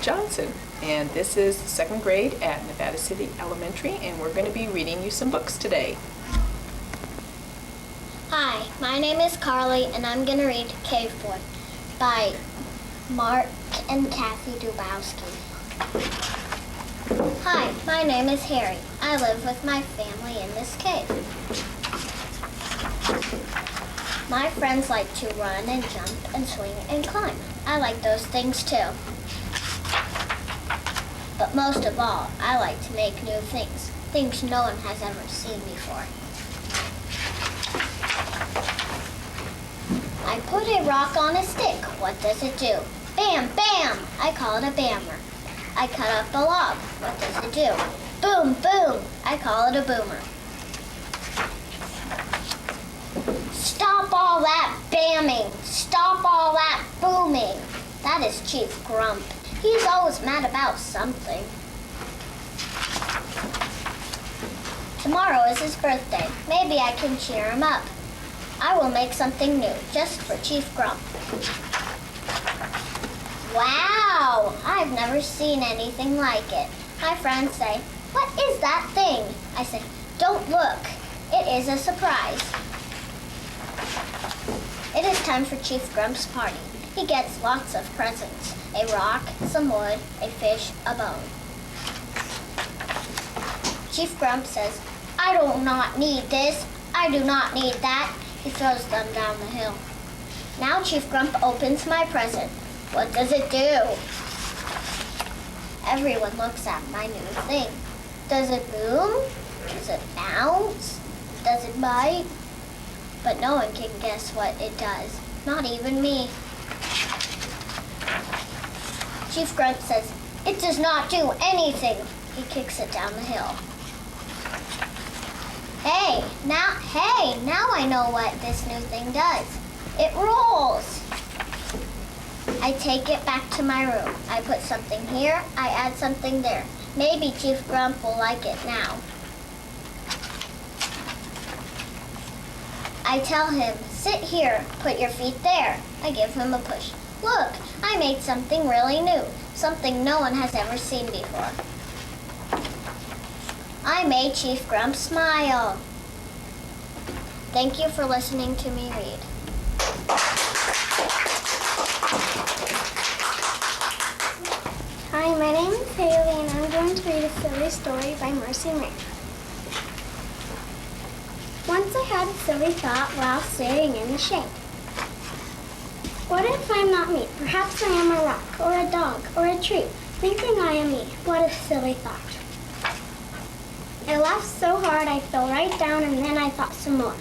Johnson, and this is the second grade at Nevada City Elementary, and we're going to be reading you some books today. Hi, my name is Carly, and I'm going to read Cave Boy by Mark and Kathy Dubowski. Hi, my name is Harry. I live with my family in this cave. My friends like to run and jump and swing and climb. I like those things too. But most of all, I like to make new things, things no one has ever seen before. I put a rock on a stick. What does it do? Bam, bam! I call it a bammer. I cut up a log. What does it do? Boom, boom! I call it a boomer. Stop all that bamming! Stop all that booming! That is Chief Grump. He's always mad about something. Tomorrow is his birthday. Maybe I can cheer him up. I will make something new, just for Chief Grump. Wow! I've never seen anything like it. My friends say, "What is that thing?" I say, "Don't look. It is a surprise." It is time for Chief Grump's party. He gets lots of presents. A rock, some wood, a fish, a bone. Chief Grump says, "I do not need this. I do not need that." He throws them down the hill. Now Chief Grump opens my present. What does it do? Everyone looks at my new thing. Does it boom? Does it bounce? Does it bite? But no one can guess what it does. Not even me. Chief Grump says, "It does not do anything." He kicks it down the hill. Hey, now I know what this new thing does. It rolls. I take it back to my room. I put something here, I add something there. Maybe Chief Grump will like it now. I tell him, "Sit here, put your feet there." I give him a push. Look, I made something really new, something no one has ever seen before. I made Chief Grump smile. Thank you for listening to me read. Hi, my name is Haley, and I'm going to read a silly story by Mercy May. Once I had a silly thought while sitting in the shade. What if I'm not me? Perhaps I am a rock, or a dog, or a tree, thinking I am me. What a silly thought. I laughed so hard I fell right down, and then I thought some more.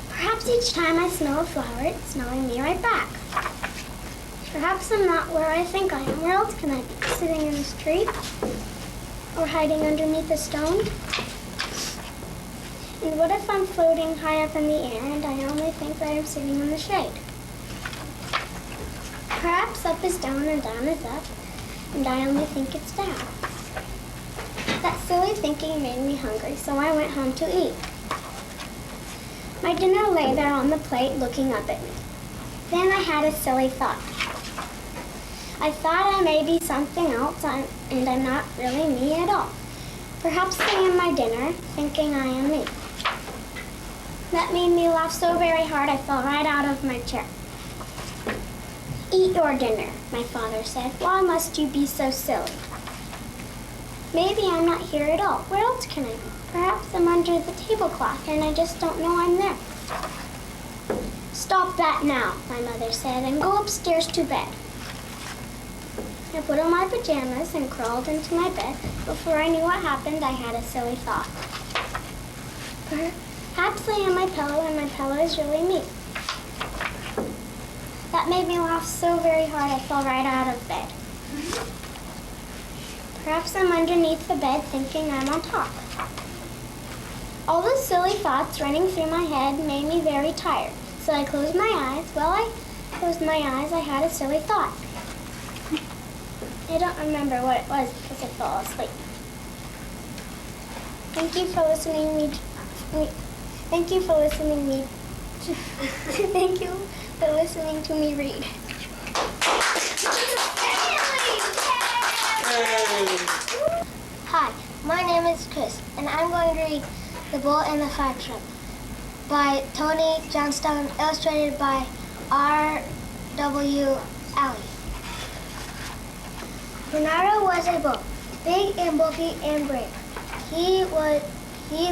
Perhaps each time I smell a flower, it's smelling me right back. Perhaps I'm not where I think I am. Where else can I be? Sitting in this tree? Or hiding underneath a stone? And what if I'm floating high up in the air and I only think that I'm sitting in the shade? Perhaps up is down and down is up, and I only think it's down. That silly thinking made me hungry, so I went home to eat. My dinner lay there on the plate looking up at me. Then I had a silly thought. I thought I may be something else, and I'm not really me at all. Perhaps I am my dinner, thinking I am me. That made me laugh so very hard I fell right out of my chair. "Eat your dinner," my father said. "Why must you be so silly? Maybe I'm not here at all. Where else can I be? Perhaps I'm under the tablecloth and I just don't know I'm there." "Stop that now," my mother said, "and go upstairs to bed." I put on my pajamas and crawled into my bed. Before I knew what happened, I had a silly thought. Perhaps I am my pillow and my pillow is really me. That made me laugh so very hard I fell right out of bed. Perhaps I'm underneath the bed thinking I'm on top. All the silly thoughts running through my head made me very tired, so I closed my eyes. While I closed my eyes, I had a silly thought. I don't remember what it was because I fell asleep. Thank you for listening me. Thank you for listening me. Thank you for listening to me read. Hi, my name is Chris, and I'm going to read The Bull and the Fire Truck by Tony Johnstone, illustrated by R.W. Alley. Bernardo was a bull, big and bulky and brave. He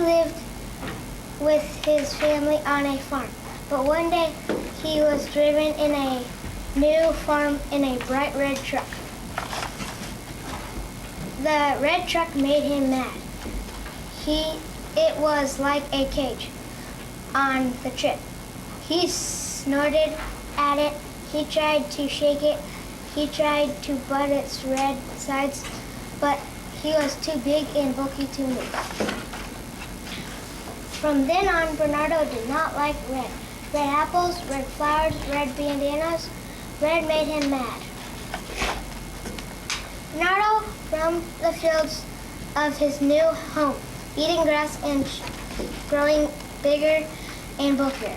lived with his family on a farm, but one day he was driven in a new farm in a bright red truck. The red truck made him mad. It was like a cage on the trip. He snorted at it. He tried to shake it. He tried to butt its red sides, but he was too big and bulky to move. From then on, Bernardo did not like red. Red apples, red flowers, red bandanas. Red made him mad. Bernardo roamed the fields of his new home, eating grass and growing bigger and bulkier.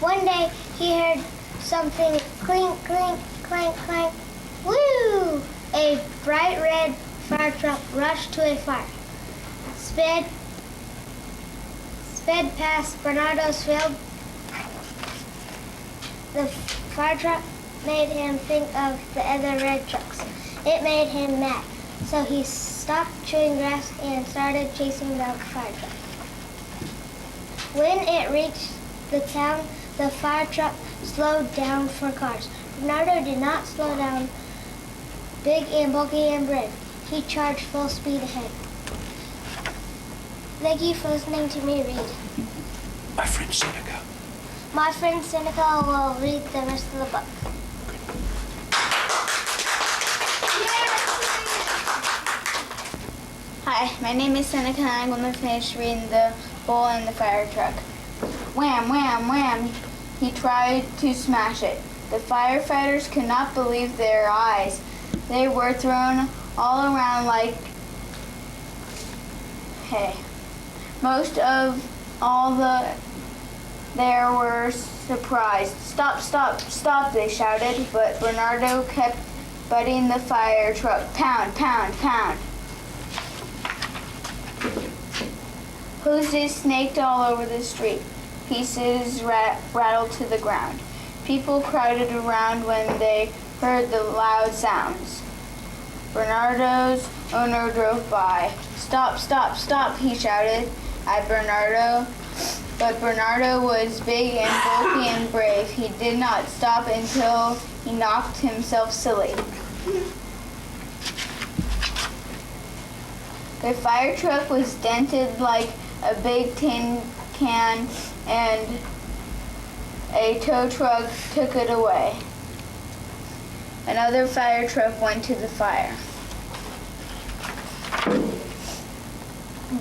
One day, he heard something clink, clink, clank, clank. Woo! A bright red fire truck rushed to a fire. Sped past Bernardo's field. The fire truck made him think of the other red trucks. It made him mad, so he stopped chewing grass and started chasing the fire truck. When it reached the town, the fire truck slowed down for cars. Bernardo did not slow down. Big and bulky and brave, he charged full speed ahead. Thank you for listening to me read. My friend Seneca. My friend Seneca will read the rest of the book. Hi, my name is Seneca and I'm going to finish reading The Bull and the Fire Truck. Wham, wham, wham. He tried to smash it. The firefighters could not believe their eyes. They were thrown all around like hay. Most of all there were surprised. Stop, stop, stop, they shouted, but Bernardo kept butting the fire truck. Pound, pound, pound. Hoses snaked all over the street. Pieces rattled to the ground. People crowded around when they heard the loud sounds. Bernardo's owner drove by. Stop, stop, stop, he shouted at Bernardo. But Bernardo was big and bulky and brave. He did not stop until he knocked himself silly. The fire truck was dented like a big tin can, and a tow truck took it away. Another fire truck went to the fire.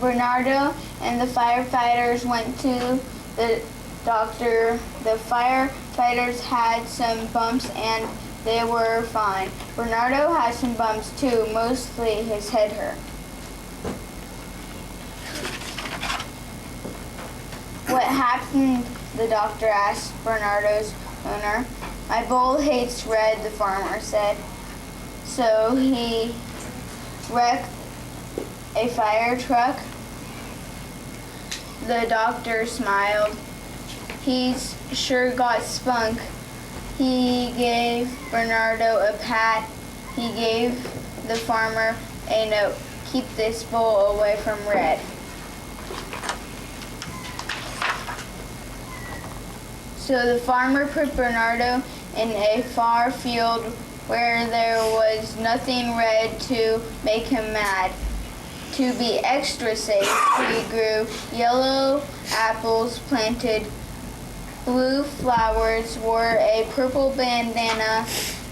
Bernardo and the firefighters went to the doctor. The firefighters had some bumps and they were fine. Bernardo had some bumps too, mostly his head hurt. What happened? The doctor asked Bernardo's owner. My bull hates red, the farmer said. So he wrecked a fire truck? The doctor smiled. He's sure got spunk. He gave Bernardo a pat. He gave the farmer a note. Keep this bull away from red. So the farmer put Bernardo in a far field where there was nothing red to make him mad. To be extra safe, he grew yellow apples, planted blue flowers, wore a purple bandana,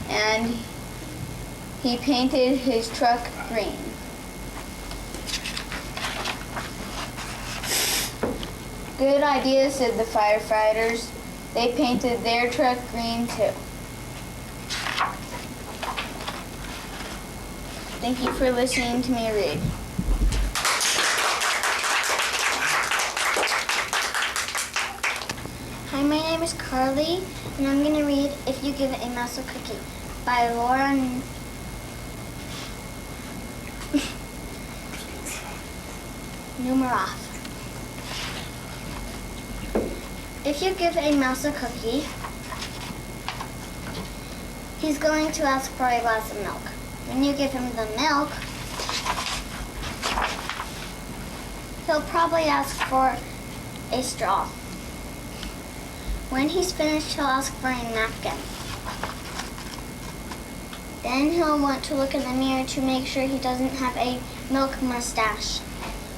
and he painted his truck green. Good idea, said the firefighters. They painted their truck green too. Thank you for listening to me read. Hi, my name is Carly, and I'm going to read If You Give It a Mouse a Cookie by Laura Numeraf. If you give a mouse a cookie, he's going to ask for a glass of milk. When you give him the milk, he'll probably ask for a straw. When he's finished, he'll ask for a napkin. Then he'll want to look in the mirror to make sure he doesn't have a milk mustache.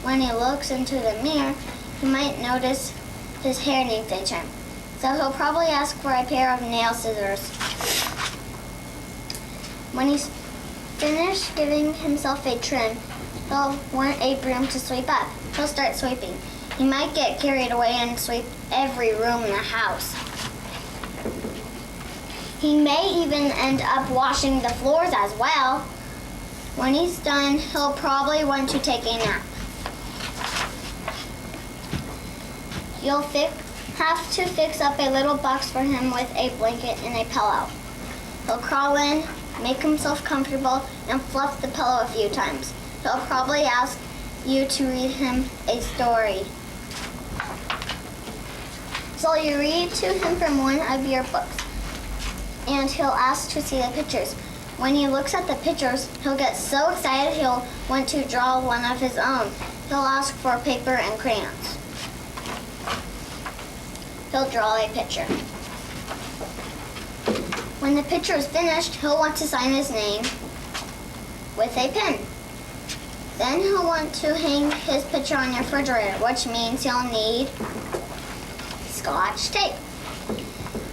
When he looks into the mirror, he might notice his hair needs a trim. So he'll probably ask for a pair of nail scissors. When he's finished giving himself a trim, he'll want a broom to sweep up. He'll start sweeping. He might get carried away and sweep every room in the house. He may even end up washing the floors as well. When he's done, he'll probably want to take a nap. You'll have to fix up a little box for him with a blanket and a pillow. He'll crawl in, make himself comfortable, and fluff the pillow a few times. He'll probably ask you to read him a story. So you read to him from one of your books, and he'll ask to see the pictures. When he looks at the pictures, he'll get so excited he'll want to draw one of his own. He'll ask for paper and crayons. He'll draw a picture. When the picture is finished, he'll want to sign his name with a pen. Then he'll want to hang his picture on your refrigerator, which means he'll need Scotch tape.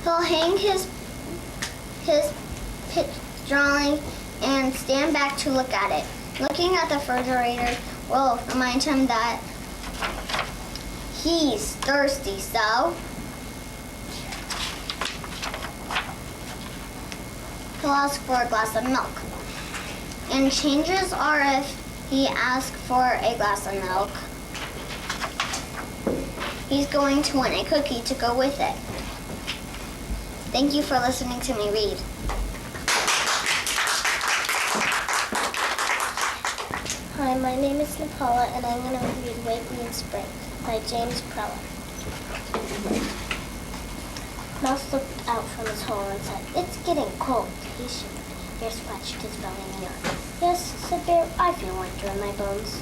He'll hang his drawing and stand back to look at it. Looking at the refrigerator will remind him that he's thirsty, so he'll ask for a glass of milk. And changes are if he asks for a glass of milk, he's going to want a cookie to go with it. Thank you for listening to me read. Hi, my name is Napala, and I'm going to read Wake Me in Spring by James Prella. Mouse looked out from his hole and said, "It's getting cold." He shivered. Bear scratched his belly and yawned. "Yes," said Bear, "I feel winter in my bones."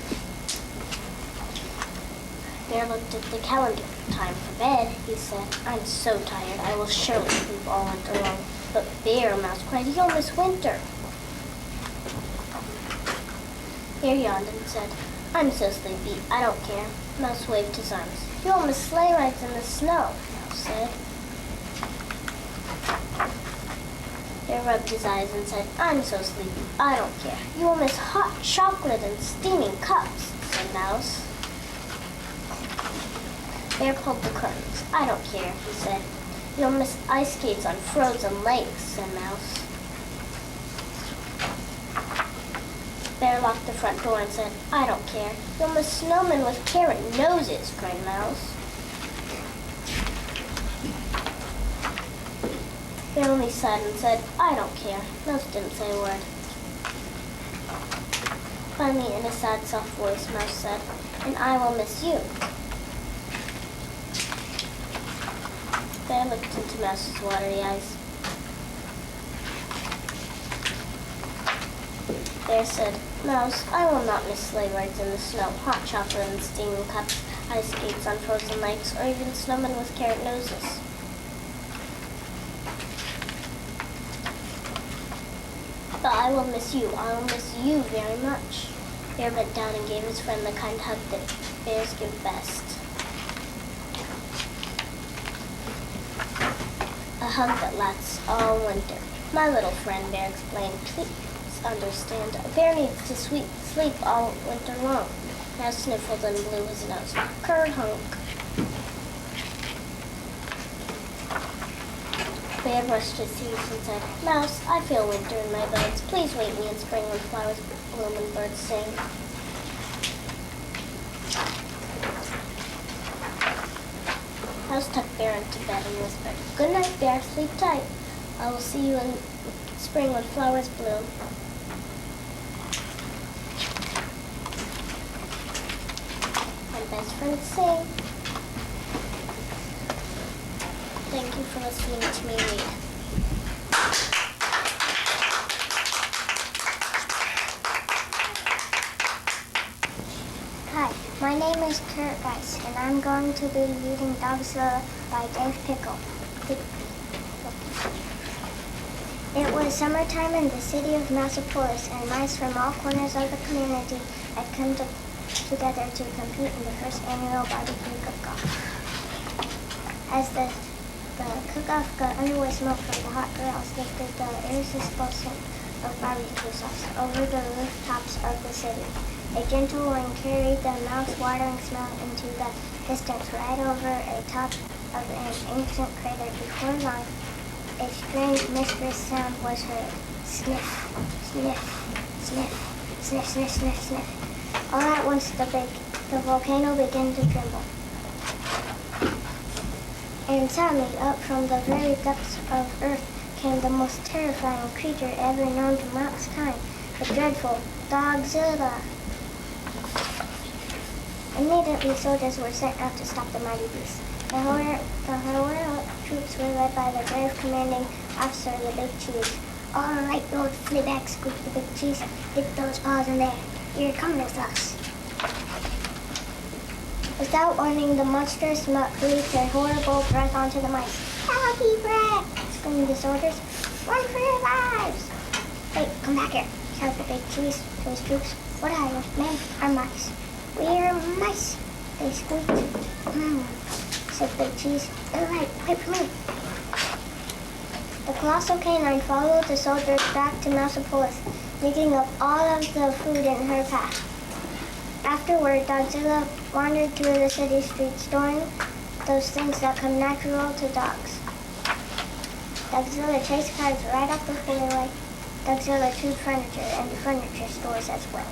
Bear looked at the calendar. "Time for bed," he said. "I'm so tired, I will surely sleep all winter long." "But Bear," Mouse cried, "you'll miss winter." Bear yawned and said, "I'm so sleepy, I don't care." Mouse waved his arms. "You'll miss sleigh rides in the snow," Mouse said. Bear rubbed his eyes and said, "I'm so sleepy, I don't care." "You will miss hot chocolate and steaming cups," said Mouse. Bear pulled the curtains. "I don't care," he said. "You'll miss ice skates on frozen lakes," said Mouse. Bear locked the front door and said, "I don't care. You'll miss snowmen with carrot noses," cried Mouse. Bear only sighed and said, "I don't care." Mouse didn't say a word. Finally, in a sad, soft voice, Mouse said, "And I will miss you." Bear looked into Mouse's watery eyes. Bear said, "Mouse, I will not miss sleigh rides in the snow, hot chocolate and steaming cups, ice skates on frozen lakes, or even snowmen with carrot noses." "But I will miss you. I will miss you very much." Bear bent down and gave his friend the kind hug that bears give best. A hug that lasts all winter. "My little friend," Bear explained, "please understand. A bear needs to sleep all winter long." Mouse sniffled and blew his nose. "Ker-hunk." Bear brushed his teeth and said, "Mouse, I feel winter in my bones. Please wake me in spring when flowers bloom and birds sing." Mouse tucked Bear into bed and whispered, "Good night, Bear. Sleep tight. I will see you in spring when flowers bloom." best friends sing. Thank you for listening to me read. Hi, my name is Kurt Rice, and I'm going to be reading Dogzilla by Dave Pickle. It was summertime in the city of Massapolis, and mice from all corners of the community had come together to compete in the first annual barbecue cook-off. As the cook-off got underway, smoke from the hot grills lifted the irresistible scent of barbecue sauce over the rooftops of the city. A gentle wind carried the mouth-watering smell into the distance right over a top of an ancient crater. Before long, a strange, mysterious sound was heard. Sniff, sniff, sniff, sniff, sniff, sniff, sniff. All at once, the volcano began to tremble. And suddenly, up from the very depths of earth came the most terrifying creature ever known to mankind, the dreadful Dogzilla. Immediately, soldiers were sent out to stop the mighty beast. The heroic troops were led by the brave commanding officer, the Big Cheese. All right, you old fleabag, squeaked the Big Cheese. Get those paws in there. You're coming with us. Without warning, the monstrous mutt breathed their horrible breath onto the mice. Happy breath! Screamed the soldiers. Run for your lives! Wait, come back here, shouted the Big Cheese to his troops. What are you, men or mice? We're mice, they squeaked. Said Big Cheese. All right, wait for me. The colossal canine followed the soldiers back to Massapolis, digging up all of the food in her path. Afterward, Dogzilla wandered through the city streets, storing those things that come natural to dogs. Dogzilla chased cars right up the freeway. Dogzilla chewed furniture and furniture stores as well.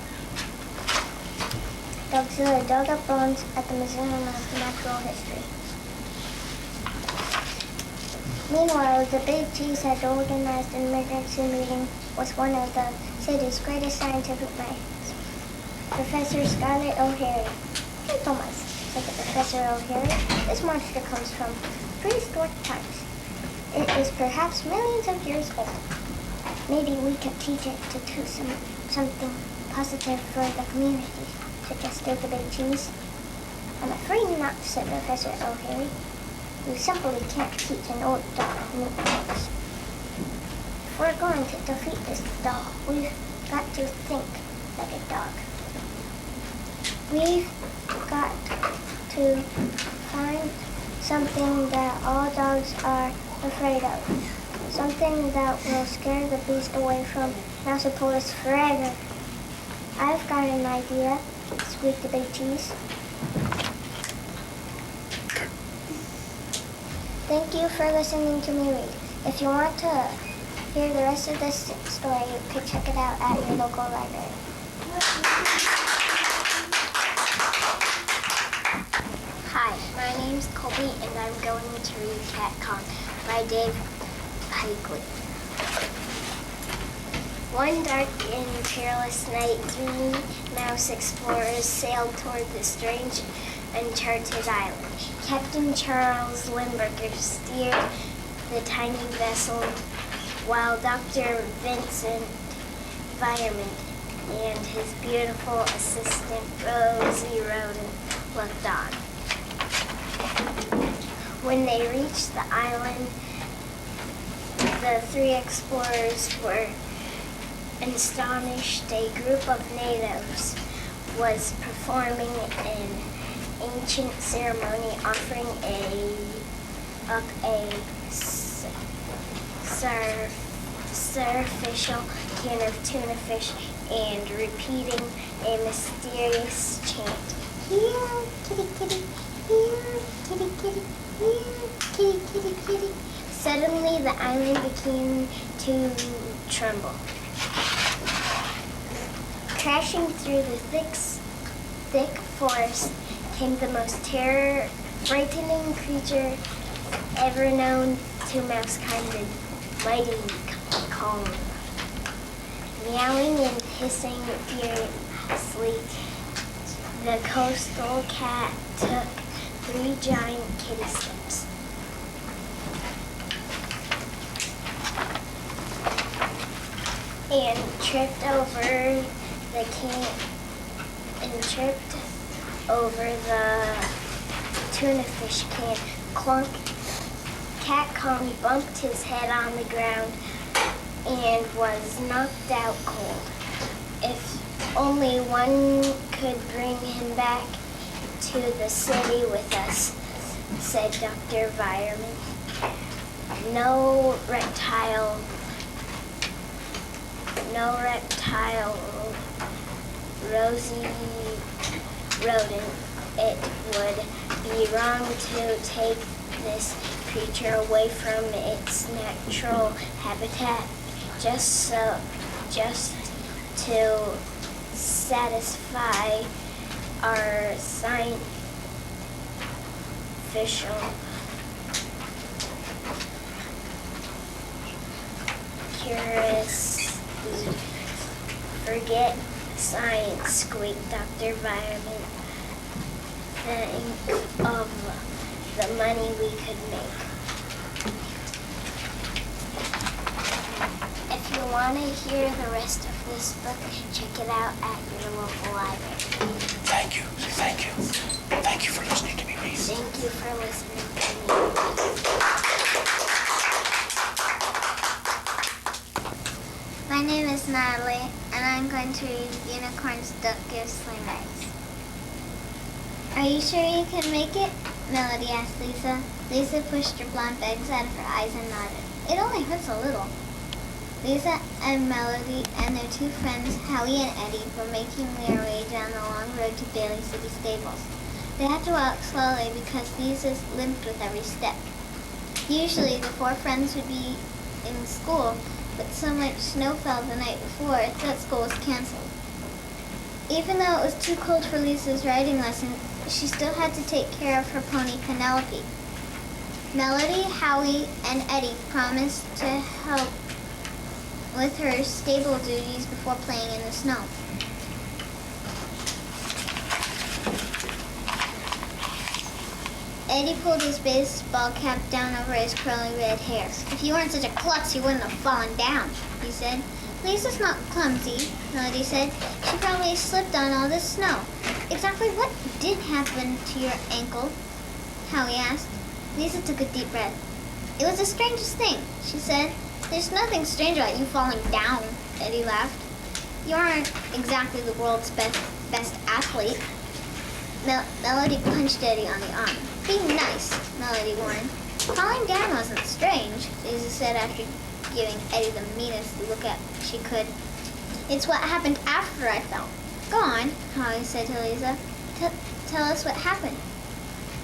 Dogzilla dug up bones at the Museum of Natural History. Meanwhile, the Big Cheese had organized an emergency meeting with one of the city's greatest scientific minds, Professor Scarlett O'Hare. Gentle mice, said the Professor O'Hare. This monster comes from prehistoric times. It is perhaps millions of years old. Maybe we could teach it to do something positive for the community, suggested the Big Cheese. I'm afraid not, said Professor O'Hare. You simply can't teach an old dog new things. If we're going to defeat this dog, we've got to think like a dog. We've got to find something that all dogs are afraid of. Something that will scare the beast away from Massapolis forever. I've got an idea, squeaked the Big Cheese. Thank you for listening to me read. If you want to hear the rest of this story, you could check it out at your local library. Hi, my name's Colby, and I'm going to read Cat Kong by Dave Higley. One dark and peerless night, 3 mouse explorers sailed toward the strange, uncharted island. Captain Charles Limburger steered the tiny vessel, while Dr. Vincent Fireman and his beautiful assistant Rosie Roden looked on. When they reached the island, the 3 explorers were astonished. A group of natives was performing an ancient ceremony, offering up a sacrificial can of tuna fish and repeating a mysterious chant. Here, kitty, kitty, here, kitty, kitty, here, kitty, kitty, kitty. Suddenly, the island began to tremble. Crashing through the thick forest came the most frightening creature ever known to mousekind, the mighty Kong. Meowing and hissing furiously, The coastal cat took 3 giant kitty steps. And tripped over the can and tripped over the tuna fish can. Clunk. Cat Kong bumped his head on the ground and was knocked out cold. If only one could bring him back to the city with us, said Dr. Vireman. No reptile, rosy rodent. It would be wrong to take this creature away from its natural habitat just to satisfy our official curiosity. Forget science, squeaked Dr. Vireman. Think of the money we could make. If you want to hear the rest of this book, check it out at your local library. Thank you. Thank you. Thank you for listening to me read. Thank you for listening to me. My name is Natalie, and I'm going to read Unicorns Don't Give Sleigh Rides. Are you sure you can make it? Melody asked Lisa. Lisa pushed her blonde bags out of her eyes and nodded. It only hurts a little. Lisa and Melody and their 2 friends, Howie and Eddie, were making their way down the long road to Bailey City Stables. They had to walk slowly because Lisa limped with every step. Usually the 4 friends would be in school, but so much snow fell the night before that school was canceled. Even though it was too cold for Lisa's riding lesson, she still had to take care of her pony Penelope. Melody, Howie, and Eddie promised to help with her stable duties before playing in the snow. Eddie pulled his baseball cap down over his curly red hair. If you weren't such a klutz, you wouldn't have fallen down, he said. Lisa's not clumsy, Melody said. She probably slipped on all this snow. Exactly what did happen to your ankle? Howie asked. Lisa took a deep breath. It was the strangest thing, she said. There's nothing strange about you falling down, Eddie laughed. You aren't exactly the world's best athlete. Melody punched Eddie on the arm. Be nice, Melody warned. Falling down wasn't strange, Lisa said after giving Eddie the meanest look at she could. It's what happened after I fell. Go on, Howie said to Lisa. Tell us what happened.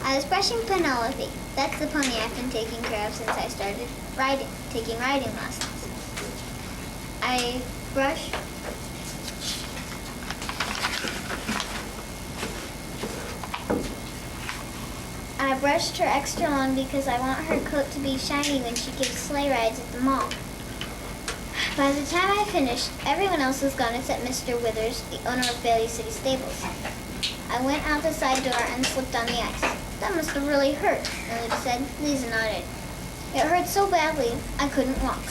I was brushing Penelope. That's the pony I've been taking care of since I started taking riding lessons. I brushed her extra long because I want her coat to be shiny when she gives sleigh rides at the mall. By the time I finished, everyone else was gone except Mr. Withers, the owner of Bailey City Stables. I went out the side door and slipped on the ice. That must have really hurt, Melody said. Lisa nodded. It hurt so badly, I couldn't walk.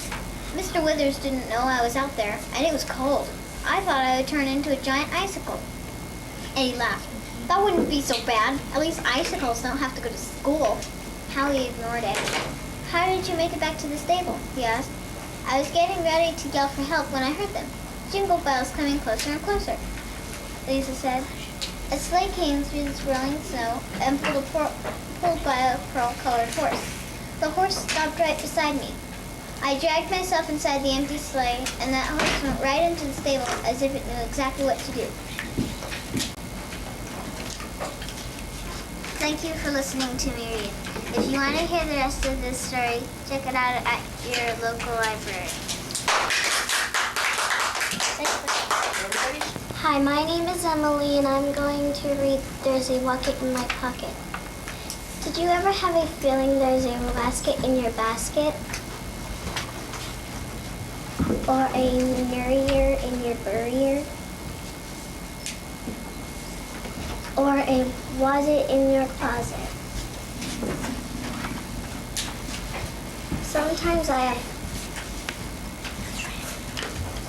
Mr. Withers didn't know I was out there, and it was cold. I thought I would turn into a giant icicle. Eddie laughed. That wouldn't be so bad. At least icicles don't have to go to school. Howie ignored Eddie. How did you make it back to the stable? He asked. I was getting ready to yell for help when I heard them. Jingle bells coming closer and closer, Lisa said. A sleigh came through the swirling snow and pulled by a pearl-colored horse. The horse stopped right beside me. I dragged myself inside the empty sleigh, and that horse went right into the stable as if it knew exactly what to do. Thank you for listening to me read. If you want to hear the rest of this story, check it out at your local library. Hi, my name is Emily, and I'm going to read There's a Rocket in My Pocket. Did you ever have a feeling there's a basket in your basket? Or a merrier in your burrier? Or was it in your closet? Sometimes I have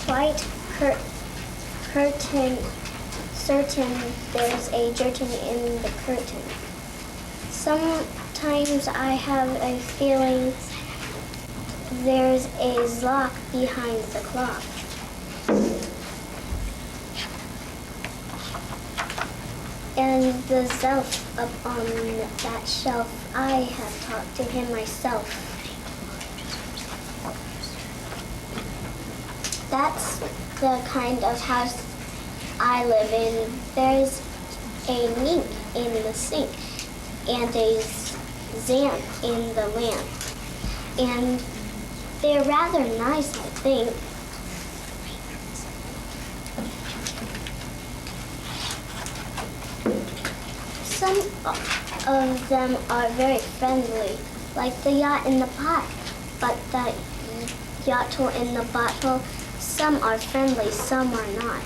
quite certain there's a curtain in the curtain. Sometimes I have a feeling there's a lock behind the clock. And the shelf up on that shelf, I have talked to him myself. That's the kind of house I live in. There's a mink in the sink and a lamp in the lamp. And they're rather nice, I think. Some of them are very friendly, like the yacht in the pot. But that yacht in the bottle, some are friendly, some are not.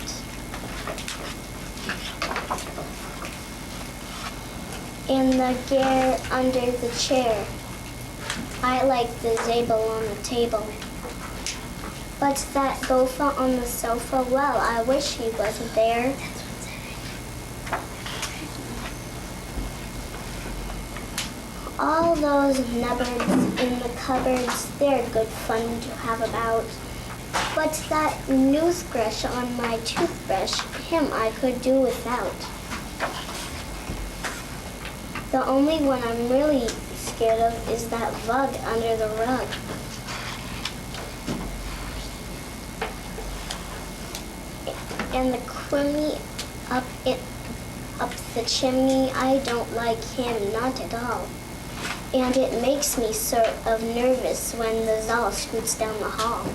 And the gear under the chair. I like the table on the table. But that gopher on the sofa, well, I wish he wasn't there. All those nubbins in the cupboards, they're good fun to have about. But that toothbrush on my toothbrush, him I could do without. The only one I'm really scared of is that bug under the rug. And the crummy up the chimney, I don't like him, not at all. And it makes me sort of nervous when the doll scoots down the hall.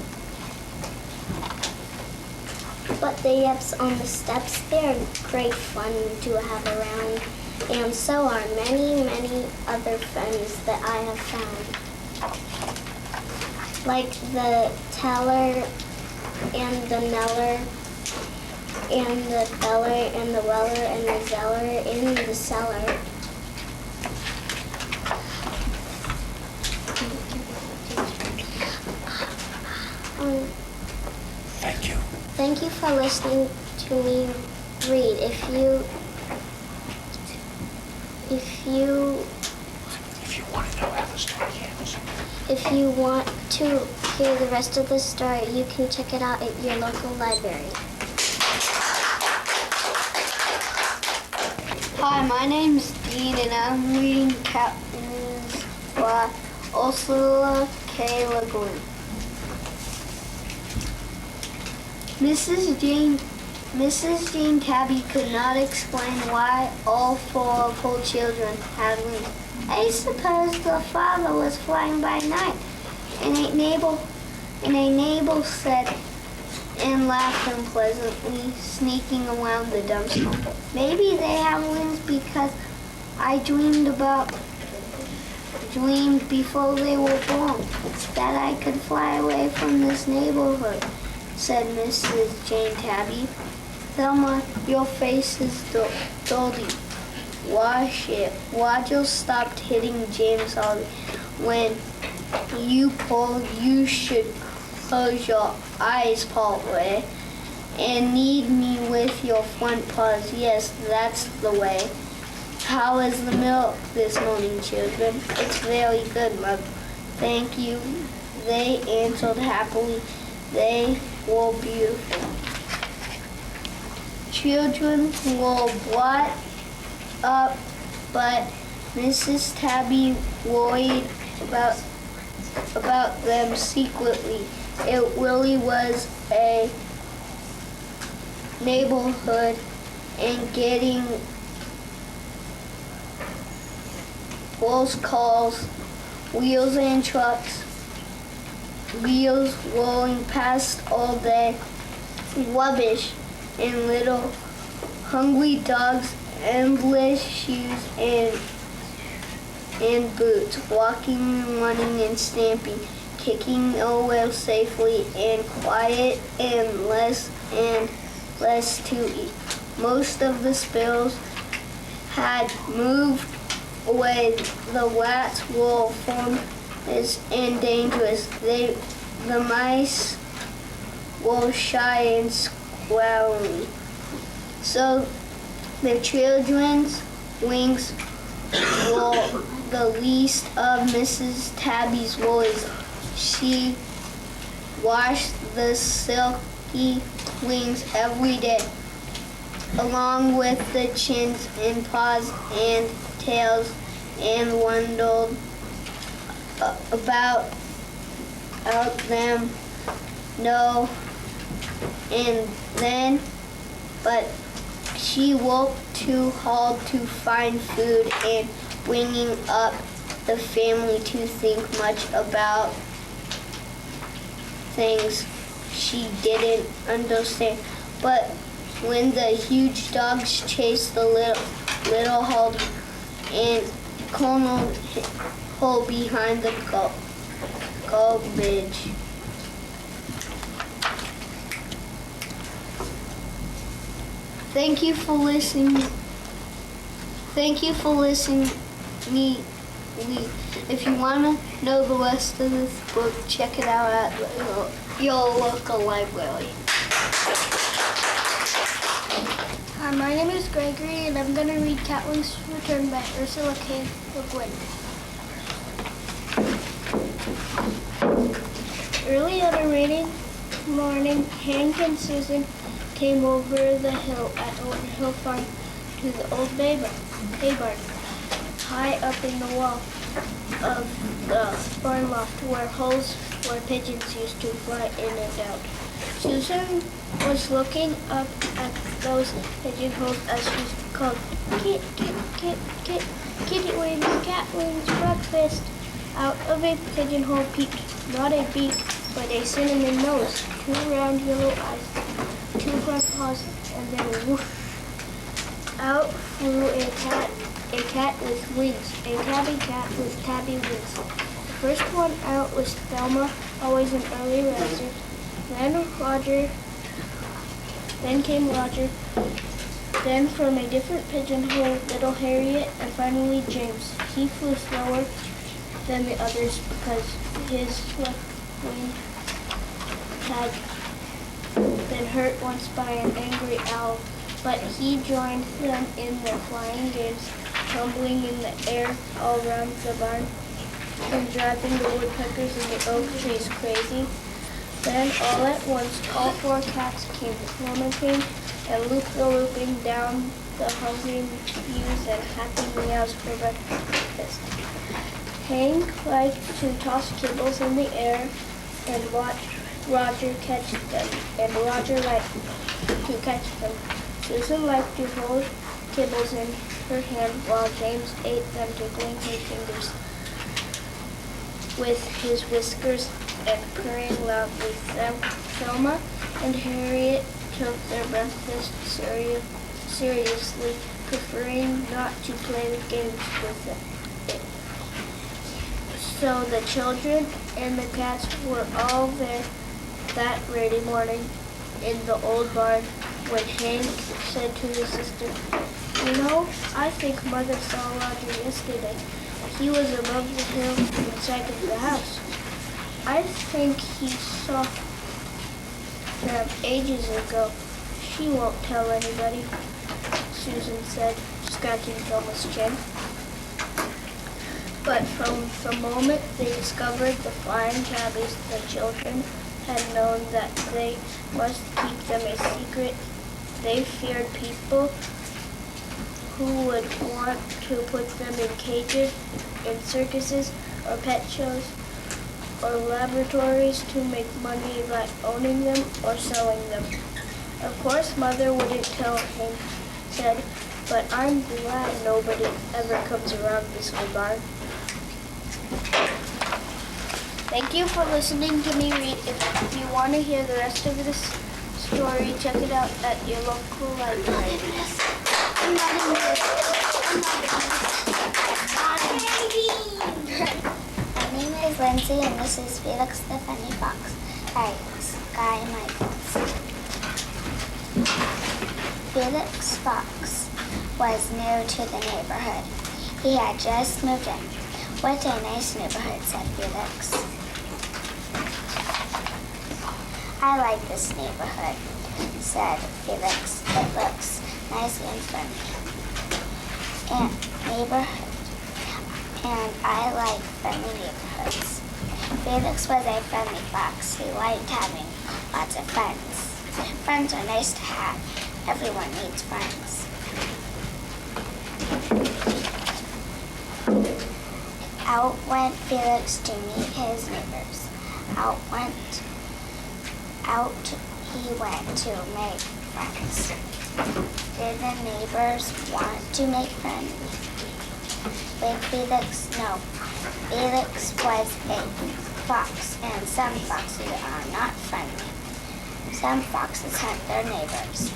But the yaps on the steps, they're great fun to have around. And so are many, many other friends that I have found. Like the teller and the neller and the beller and the weller and the zeller in the cellar. Thank you. Thank you for listening to me read. If you want to know how the story ends. If you want to hear the rest of the story, you can check it out at your local library. Hi, my name's Dean, and I'm reading Captains by Ursula K. Le Guin. Mrs. Jane Tabby could not explain why all four of her children had wings. I suppose the father was flying by night, and a neighbor said, and laughed unpleasantly, sneaking around the dumpster. Maybe they have wings because I dreamed before they were born that I could fly away from this neighborhood, said Mrs. Jane Tabby. Thelma, your face is dirty. Wash it. Roger stopped hitting James already. When you pull, you should close your eyes partway and knead me with your front paws. Yes, that's the way. How is the milk this morning, children? It's very good, Mother. Thank you. They answered happily. They were beautiful. Children were brought up, but Mrs. Tabby worried about them secretly. It really was a neighborhood, and getting close calls, wheels and trucks, wheels rolling past all day, rubbish and little hungry dogs, endless shoes and boots, walking and running and stamping, kicking away safely and quiet and less to eat. Most of the spills had moved away. The rats were formless and dangerous. The mice were shy and squirrely. So the children's wings were the least of Mrs. Tabby's worries. She washed the silky wings every day, along with the chins and paws and tails, and wondered about them. No, and then, but she worked too hard to find food and bringing up the family to think much about things she didn't understand. But when the huge dogs chased the little herd and cornered her behind the garbage. Thank you for listening. Thank you for listening. If you want to know the rest of this book, check it out at your local library. Hi, my name is Gregory, and I'm going to read Catwing's Return by Ursula K. Le Guin. Early on a rainy morning, Hank and Susan came over the hill at Overhill Farm to the old hay barn, high up in the wall of the barn loft where holes where pigeons used to fly in and out. Susan was looking up at those pigeon holes as she called, "Kit, kit, kit, kit, kitty wings, cat wings, breakfast." Out of a pigeonhole peeped not a beak, but a cinnamon nose, 2 round yellow eyes, 2 front paws, and then whoosh! Out flew a cat with wings, a tabby cat with tabby wings. The first one out was Thelma, always an early riser. Then came Roger. Then from a different pigeonhole, little Harriet, and finally James. He flew slower than the others because his left wing had been hurt once by an angry owl, but he joined them in their flying games, tumbling in the air all around the barn and driving the woodpeckers and the oak trees crazy. Then all at once, all 4 cats came plummeting and looping down the hungry mews and happy meows for breakfast. Hank liked to toss kibbles in the air and watch Roger catch them, and Roger liked to catch them. Susan liked to hold kibbles in her hand while James ate them, tickling his fingers with his whiskers and purring loudly. Thelma and Harriet took their breakfast seriously, preferring not to play the games with it. So the children and the cats were all there that rainy morning in the old barn when Hank said to his sister, "You know, I think Mother saw Roger yesterday. He was above the hill inside of the house. I think he saw them ages ago. She won't tell anybody," Susan said, scratching Thelma's chin. But from the moment they discovered the flying tabbies, the children had known that they must keep them a secret. They feared people who would want to put them in cages, in circuses, or pet shows, or laboratories to make money by owning them or selling them. Of course, Mother wouldn't tell, Hank said, but I'm glad nobody ever comes around this old barn. Thank you for listening to me read. If you want to hear the rest of this story, check it out at your local library. My name is Lindsay, and this is Felix the Funny Fox by Sky Michaels. Felix Fox was new to the neighborhood. He had just moved in. What a nice neighborhood, said Felix. I like this neighborhood, said Felix. It looks nice and friendly. And I like friendly neighborhoods. Felix was a friendly fox who liked having lots of friends. Friends are nice to have. Everyone needs friends. Out went Felix to meet his neighbors. Out he went to make friends. Did the neighbors want to make friends with Felix? No. Felix was a fox, and some foxes are not friendly. Some foxes hunt their neighbors.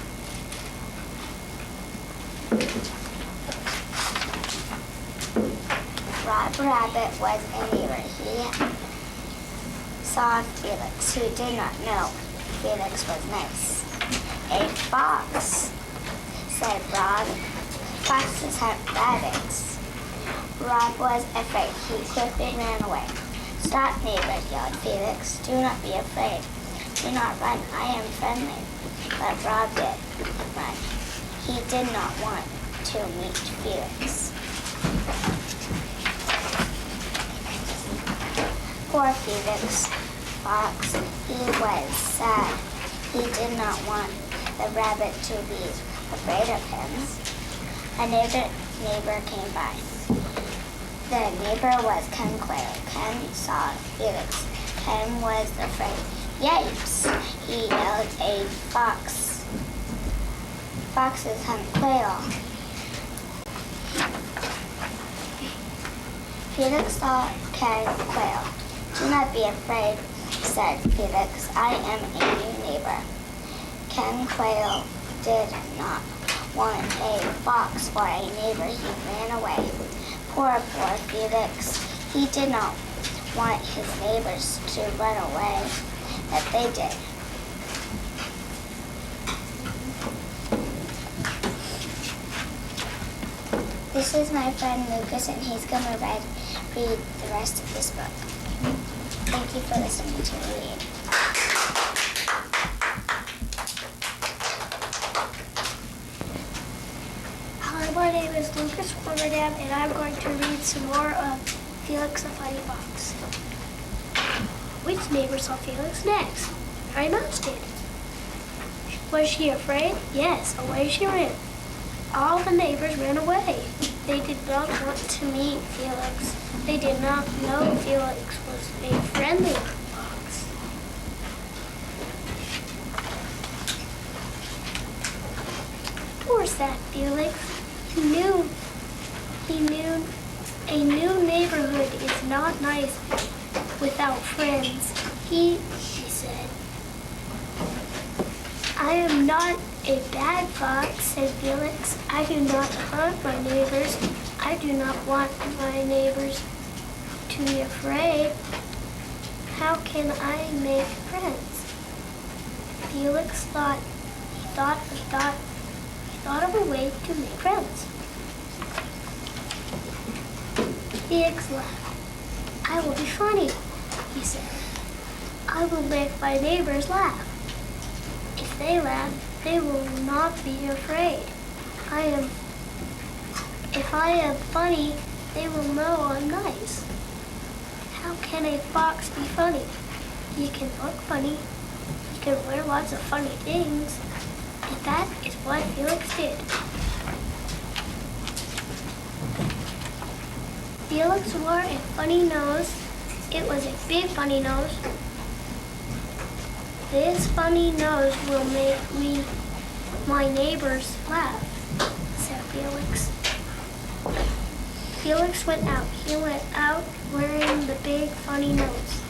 Rob Rabbit was a neighbor. He saw Felix, who did not know Felix was nice. A fox, said Rob. Foxes hunt rabbits. Rob was afraid. He quickly ran away. Stop, neighbor, yelled Felix. Do not be afraid. Do not run. I am friendly. But Rob did run. He did not want to meet Felix. Poor Felix Fox. He was sad. He did not want the rabbit to be afraid of him. A neighbor came by. The neighbor was Ken Quail. Ken saw Felix. Ken was afraid. Yipes! He yelled. A fox. Foxes hunt quail. Felix saw Ken Quail. Do not be afraid, said Felix. I am a new neighbor. Ken Quail did not want a fox for a neighbor. He ran away. Poor Felix. He did not want his neighbors to run away, but they did. This is my friend Lucas, and he's going to read the rest of this book. Thank you for listening to me read. Hi, my name is Lucas Warmerdam, and I'm going to read some more of Felix the Funny Fox. Which neighbor saw Felix next? Mary Mouse did. Was she afraid? Yes, away she ran. All the neighbors ran away. They did not want to meet Felix. They did not know Felix was a friendly fox. Poor sad Felix. He knew a new neighborhood is not nice without friends. He said, I am not a bad fox, said Felix. I do not hunt my neighbors. I do not want my neighbors to be afraid. How can I make friends? Felix thought of a way to make friends. Felix laughed. I will be funny, he said. I will make my neighbors laugh. If they laugh, they will not be afraid. If I am funny, they will know I'm nice. How can a fox be funny? He can look funny. He can wear lots of funny things. And that is what Felix did. Felix wore a funny nose. It was a big funny nose. This funny nose will make my neighbors laugh, said Felix. Felix went out. He went out wearing the big funny nose.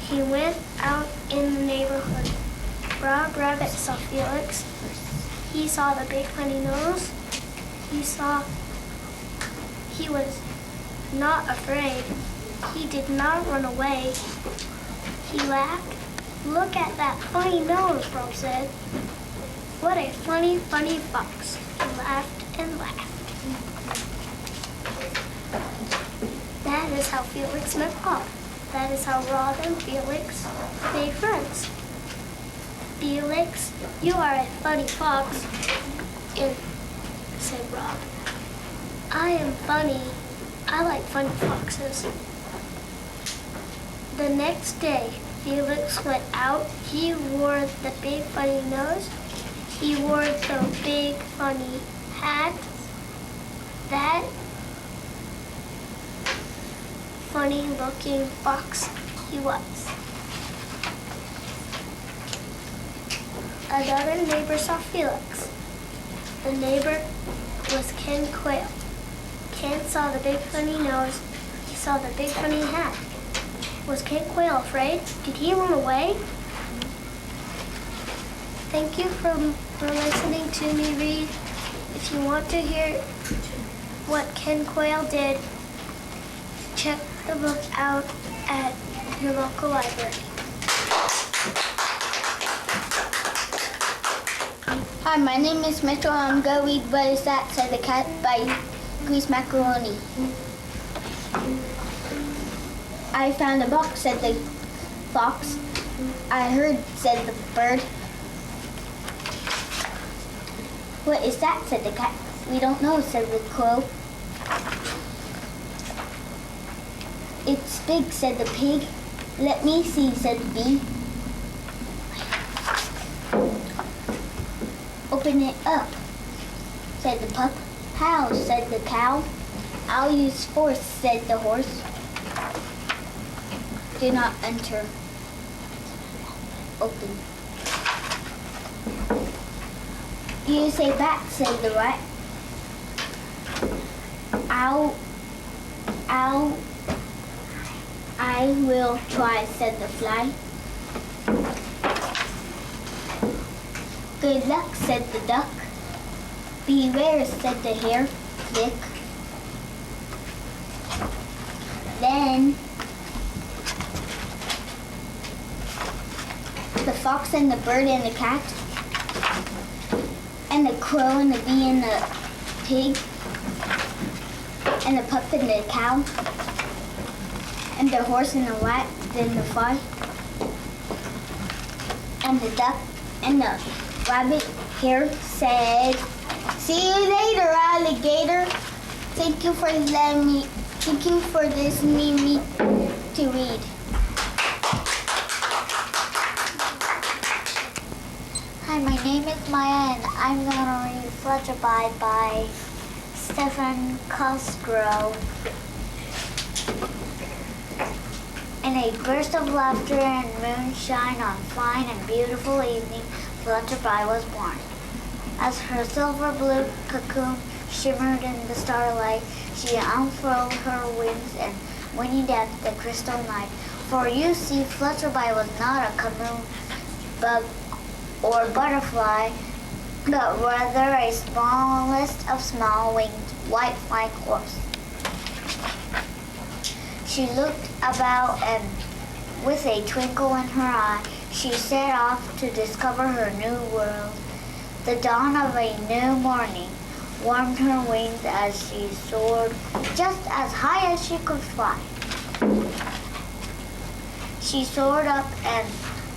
He went out in the neighborhood. Rob Rabbit saw Felix. He saw the big funny nose. He was not afraid. He did not run away. He laughed. Look at that funny nose, Rob said. What a funny, funny fox. He laughed and laughed. That is how Felix met Rob. That is how Rob and Felix made friends. Felix, you are a funny fox, said Rob. I am funny. I like funny foxes. The next day, Felix went out. He wore the big funny nose. He wore the big funny hat. That funny looking fox he was. Another neighbor saw Felix. The neighbor was Ken Quail. Ken saw the big funny nose. He saw the big funny hat. Was Ken Quail afraid? Did he run away? Thank you for listening to me read. If you want to hear what Ken Quail did, check the book out at your local library. Hi, my name is Mitchell. I'm going to read What Is That? Said the Cat by Grease Macaroni. I found a box, said the fox. I heard, said the bird. What is that? Said the cat. We don't know, said the crow. It's big, said the pig. Let me see, said the bee. Open it up, said the pup. How, said the cow. I'll use force, said the horse. Do not enter. Open. Use a bat, said the rat. Ow. I will try, said the fly. Good luck, said the duck. Beware, said the hare. Click. Then the fox and the bird and the cat and the crow and the bee and the pig and the pup and the cow and the horse and the rat and the fly and the duck and the rabbit here said, "See you later, alligator. Thank you for listening me to read." Hi, my name is Maya, and I'm going to read Flutterby by Stephen Cosgrove. In a burst of laughter and moonshine on fine and beautiful evening, Flutterby was born. As her silver blue cocoon shimmered in the starlight, she unfurled her wings and whinnied at the crystal night. For you see, Flutterby was not a common bug or butterfly, but rather a smallest of small-winged, white-flying horse. She looked about, and with a twinkle in her eye, she set off to discover her new world. The dawn of a new morning warmed her wings as she soared just as high as she could fly. She soared up and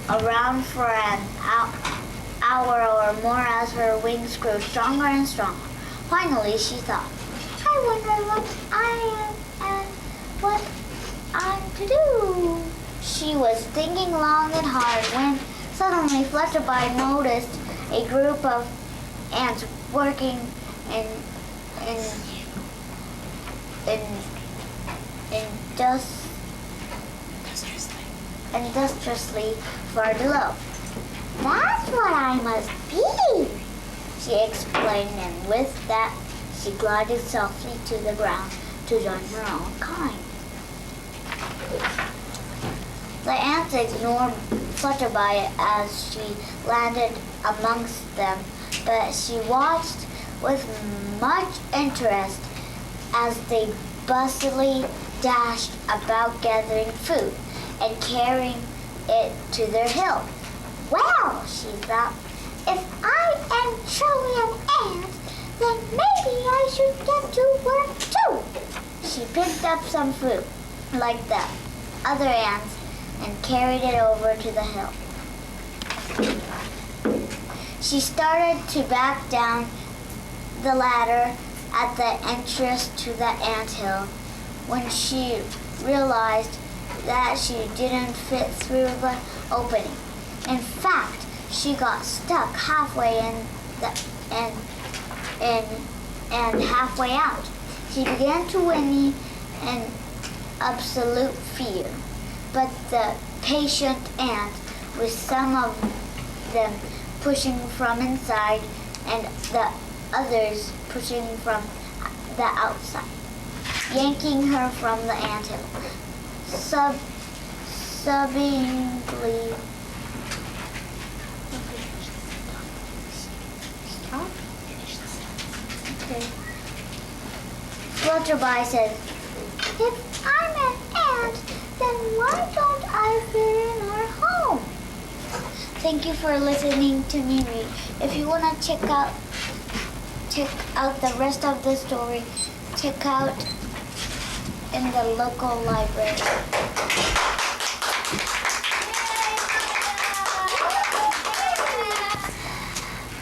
around for an hour or more as her wings grew stronger and stronger. Finally, she thought, I wonder what I am and what I'm to do. She was thinking long and hard when suddenly Flutterby noticed a group of ants working industriously far below. That's what I must be, she explained, and with that she glided softly to the ground to join her own kind. The ants ignored Flutterby as she landed amongst them, but she watched with much interest as they bustily dashed about gathering food and carrying it to their hill. Well, she thought, If I am truly an ant, then maybe I should get to work too. She picked up some fruit, like the other ants, and carried it over to the hill. She started to back down the ladder at the entrance to the anthill when she realized that she didn't fit through the opening. In fact, she got stuck halfway in and halfway out. She began to whinny in absolute fear, but the patient ant, with some of them pushing from inside and the others pushing from the outside, yanking her from the anthill. Sobbingly. Okay. Flutterby said, if I'm an ant, then why don't I fit in our home? Thank you for listening to me read. If you want to check out the rest of the story, check out in the local library.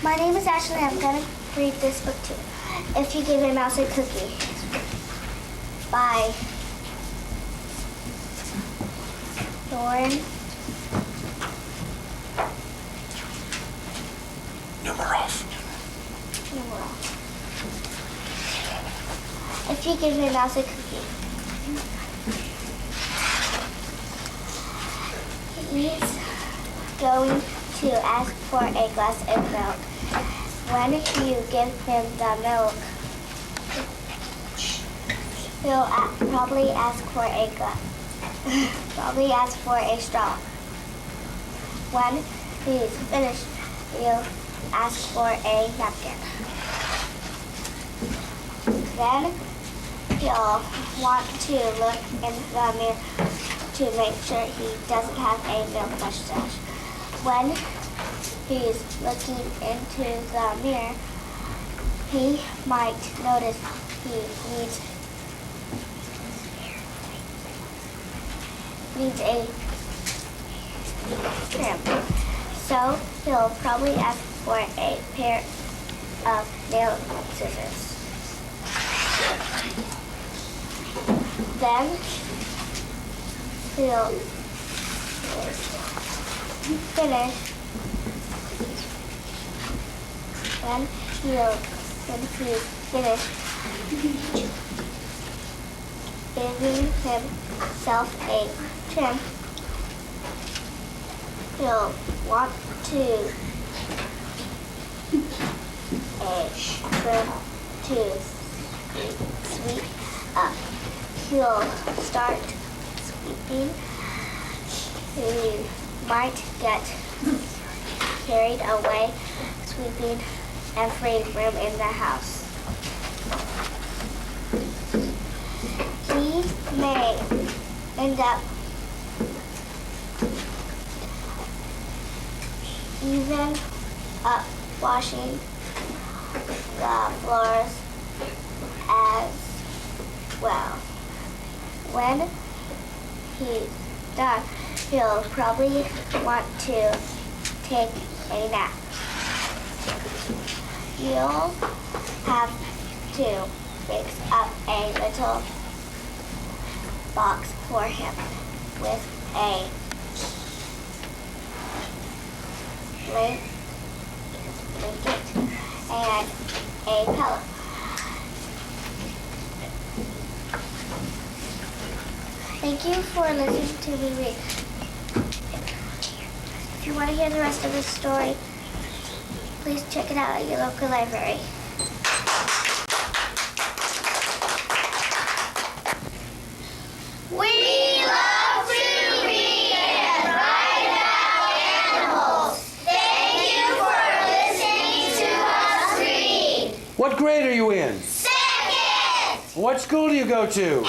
My name is Ashley. I'm going to read this book too. If You Give a Mouse a Cookie by Lauren Numeroff. If you give a mouse a cookie, he's going to ask for a glass of milk. When you give him the milk, he'll probably ask for a straw. When he's finished, he'll ask for a napkin. Then he'll want to look in the mirror to make sure he doesn't have a milk mustache. When he's looking into the mirror, he might notice he needs a trim. So he'll probably ask for a pair of nail scissors. Then he'll finish. When he's finished giving himself a trim, he'll want to trim to sweep up. He'll start sweeping. He might get carried away sweeping every room in the house. He may end up even up washing the floors as well. When he's done, he'll probably want to take a nap. You'll have to fix up a little box for him with a blanket and a pillow. Thank you for listening to me read. If you want to hear the rest of the story, please check it out at your local library. We love to read and write about animals. Thank you for listening to us read. What grade are you in? Second! What school do you go to?